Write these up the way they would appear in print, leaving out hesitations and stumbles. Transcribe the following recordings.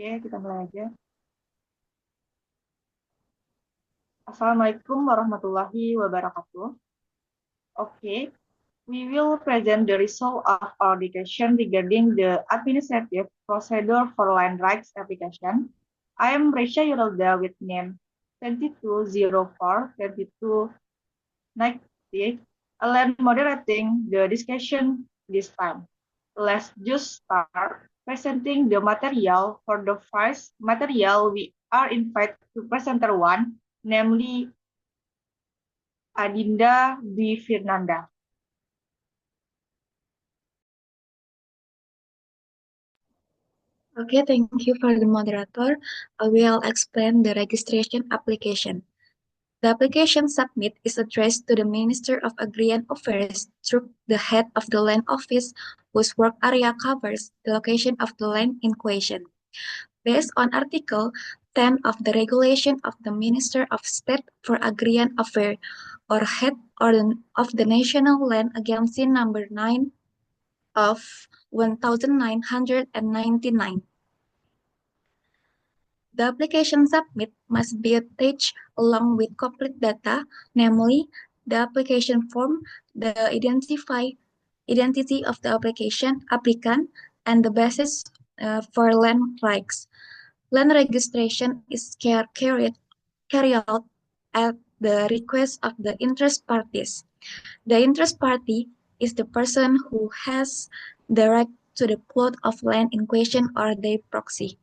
Oke, kita mulai aja. Assalamualaikum warahmatullahi wabarakatuh. Okay, we will present the result of our discussion regarding the administrative procedure for land rights application. I am Resha Yuralda with name 2204-2298, and moderating the discussion this time. Let's just start presenting the material. For the first material, we are invited to presenter one, namely Adinda Dwi Firnanda. Okay, thank you for the moderator. I will explain the registration application. The application submit is addressed to the Minister of Agrarian Affairs through the head of the land office whose work area covers the location of the land in question. Based on Article 10 of the Regulation of the Minister of State for Agrarian Affairs or head of the National Land Agency number 9 of 1999. The application submit must be attached along with complete data, namely the application form, the identity of the applicant, and the basis for land rights. Land registration is carried out at the request of the interest parties. The interest party is the person who has the right to the plot of land in question or their proxy.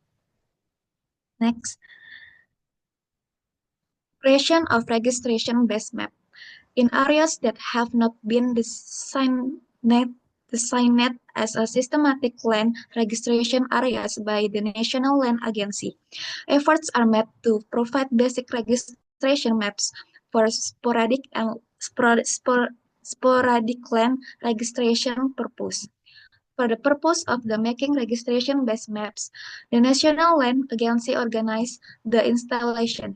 Next. Creation of registration-based map. In areas that have not been designated as a systematic land registration areas by the National Land Agency, efforts are made to provide basic registration maps for sporadic land registration purpose. For the purpose of the making registration-based maps, the National Land Agency organized the installation,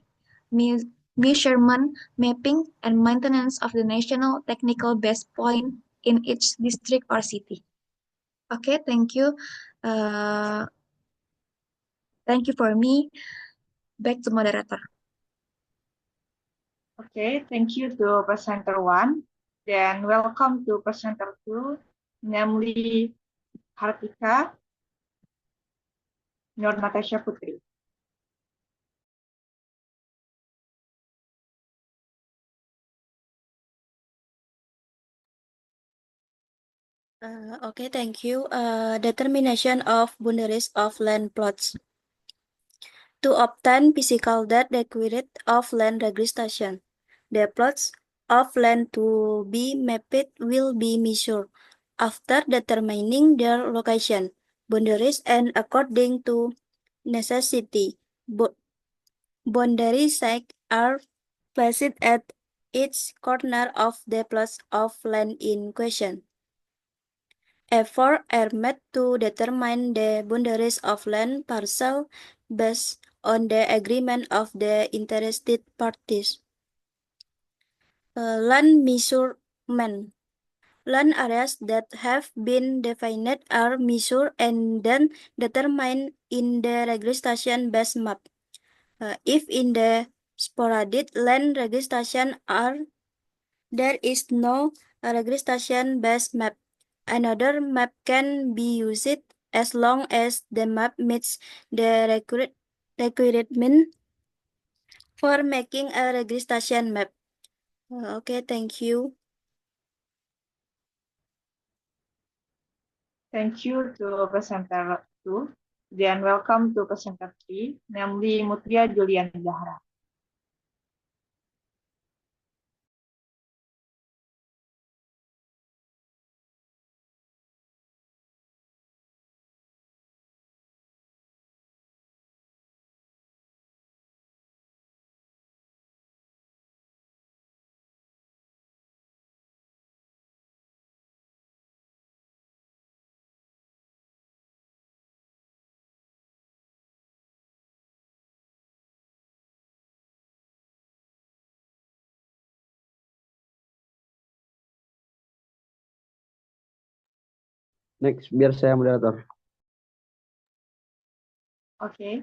measurement, mapping, and maintenance of the national technical base point in each district or city. Okay, thank you. Thank you for me. Back to moderator. Okay, thank you to presenter one. Then welcome to presenter two, namely Hartika Nur Natasha Putri. Okay, thank you. Determination of boundaries of land plots. To obtain physical data required of land registration, the plots of land to be mapped will be measured after determining their location, boundaries, and according to necessity. Boundary stakes are placed at each corner of the plots of land in question. Efforts are made to determine the boundaries of land parcel based on the agreement of the interested parties. Land measurement. Land areas that have been defined are measured and then determined in the registration-based map. If in the sporadic land registration there is no registration-based map, another map can be used as long as the map meets the requirement for making a registration map. Okay, thank you. Thank you to presenter two. Then welcome to presenter three, namely Mutria Julian Zahra. Next, biar saya moderator. Okay.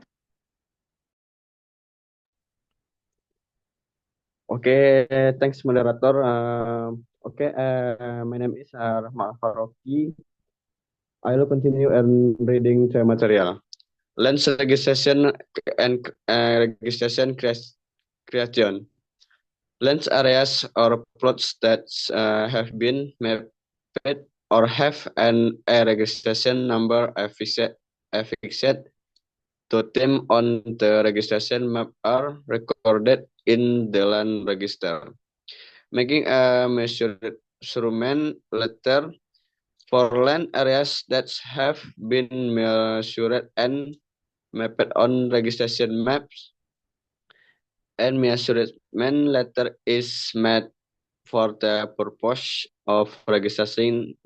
Okay, thanks moderator. My name is Rahma Faroki. I will continue and reading the material. Land registration and registration creation. Land areas or plots that have been mapped or have a registration number affixed to them on the registration map are recorded in the land register. Making a measurement letter for land areas that have been measured and mapped on registration maps, and measurement letter is made for the purpose of registering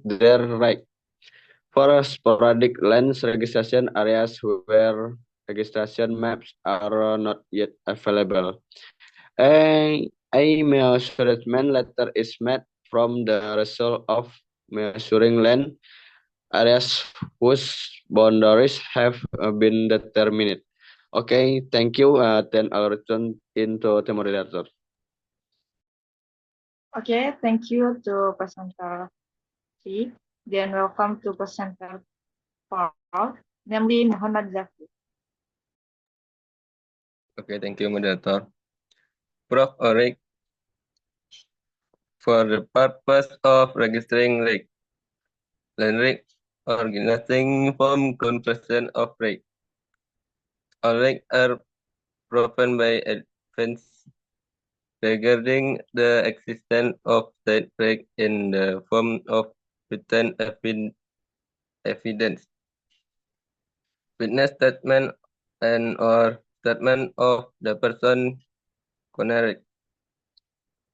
their right. For sporadic land registration areas where registration maps are not yet available, a measurement letter is made from the result of measuring land areas whose boundaries have been determined. Okay, thank you. Then I'll return into the moderator. Okay, thank you to presenter 3. Then welcome to presenter 4, namely Muhammad Zaki. Okay, thank you, moderator. Prof. Orik, for the purpose of registering rate, land rate, organizing form conversion of rate. All rates are proven by advance regarding the existence of said rate in the form of written evidence, witness statement, and or statement of the person connected.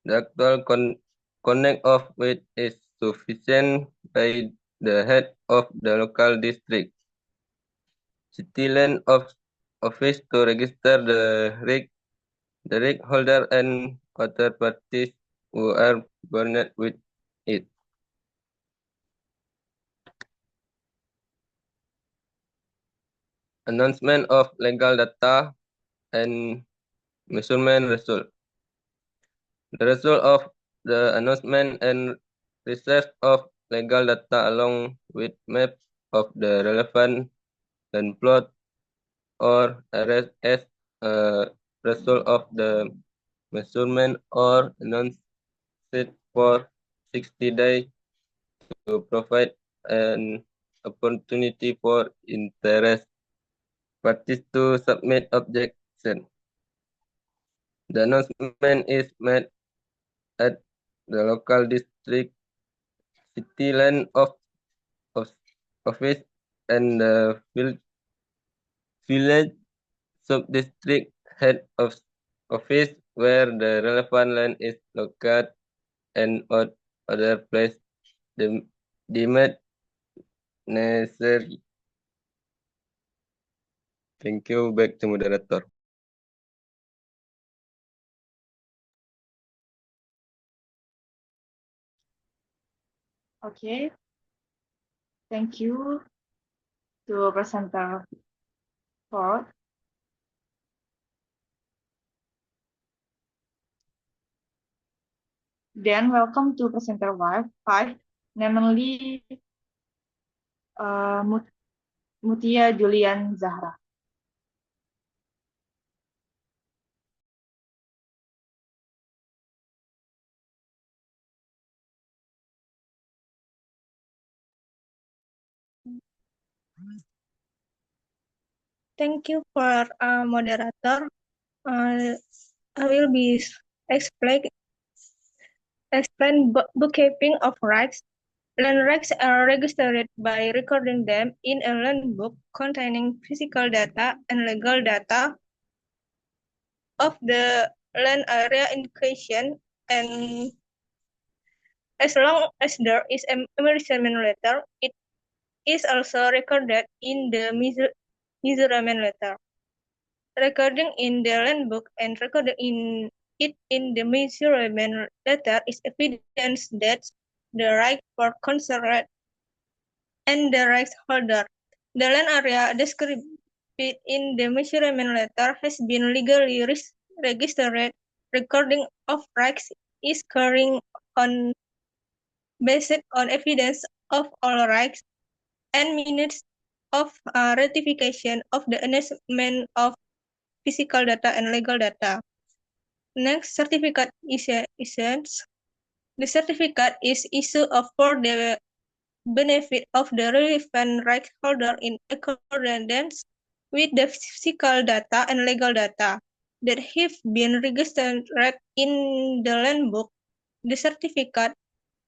The actual connect of which is sufficient by the head of the local district, city land office to register the rig holder and other parties who are burned with it. Announcement of legal data and measurement result. The result of the announcement and research of legal data along with maps of the relevant land plot or areas as a result of the measurement or announced for 60 days to provide an opportunity for interest parties to submit objection. The announcement is made at the local district, city land office and the village sub-district head of office where the relevant land is located and other place deemed necessary. Thank you. Back to moderator. Okay. Thank you to presenter 4. Then welcome to presenter 5, namely Mutia Julian Zahra. Thank you for moderator. I will be explain bookkeeping of rights. Land rights are registered by recording them in a land book containing physical data and legal data of the land area in question, and as long as there is a measurement letter, it is also recorded in the measurement letter. Recording in the land book and recording it in the measurement letter is evidence that the right for concerned and the rights holder The land area described in the measurement letter has been legally registered. Recording of rights is carrying on based on evidence of all rights and minutes of ratification of the announcement of physical data and legal data. Next, certificate issuance. The certificate is issued for the benefit of the relevant right holder in accordance with the physical data and legal data that have been registered in the land book. The certificate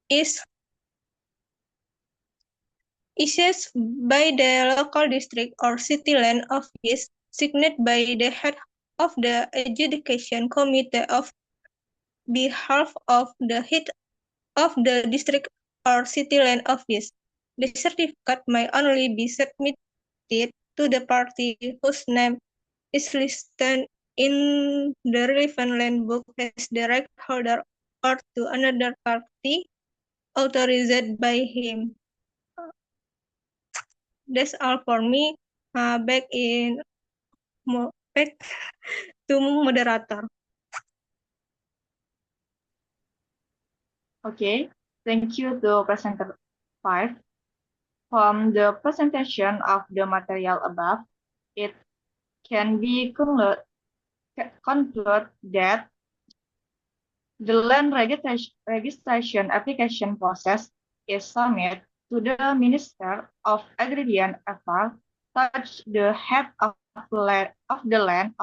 is issued by the local district or city land office, signed by the head of the adjudication committee of behalf of the head of the district or city land office. The certificate may only be submitted to the party whose name is listed in the relevant land book as the right holder or to another party authorized by him. That's all for me. Back to moderator. Okay, thank you to presenter 5. From the presentation of the material above, it can be concluded that the land registration application process is submitted to the Minister of Agrarian Affairs, such the head of the land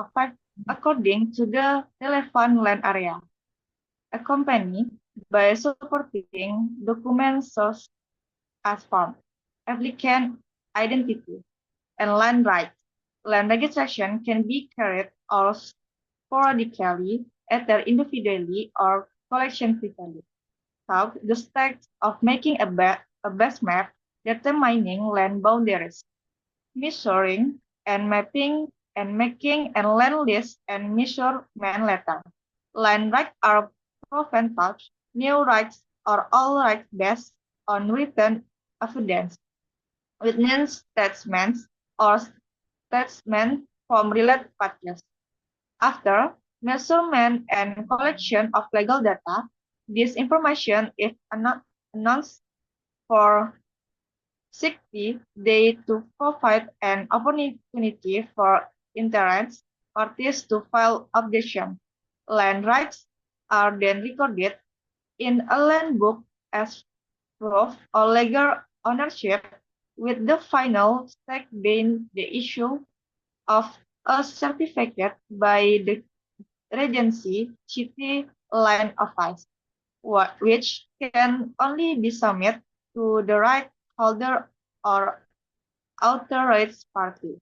according to the relevant land area, accompanied by supporting documents such as form, applicant identity, and land rights. Land registration can be carried out sporadically, either individually or collectively. So, the steps of making a base map, determining land boundaries, measuring and mapping and making a land list and measurement letter. Land rights are provincial, new rights are all rights based on written evidence, witness statements, or statements from related parties. After measurement and collection of legal data, this information is announced for 60 days to provide an opportunity for interested parties to file objection. Land rights are then recorded in a land book as proof of legal ownership, with the final step being the issue of a certificate by the Regency City Land Office, which can only be submitted to the right holder or authorized party.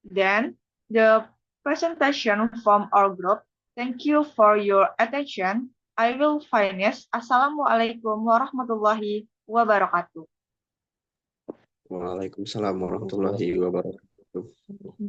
Then, the presentation from our group. Thank you for your attention. I will finish. Assalamualaikum warahmatullahi wabarakatuh. Waalaikumsalam warahmatullahi wabarakatuh.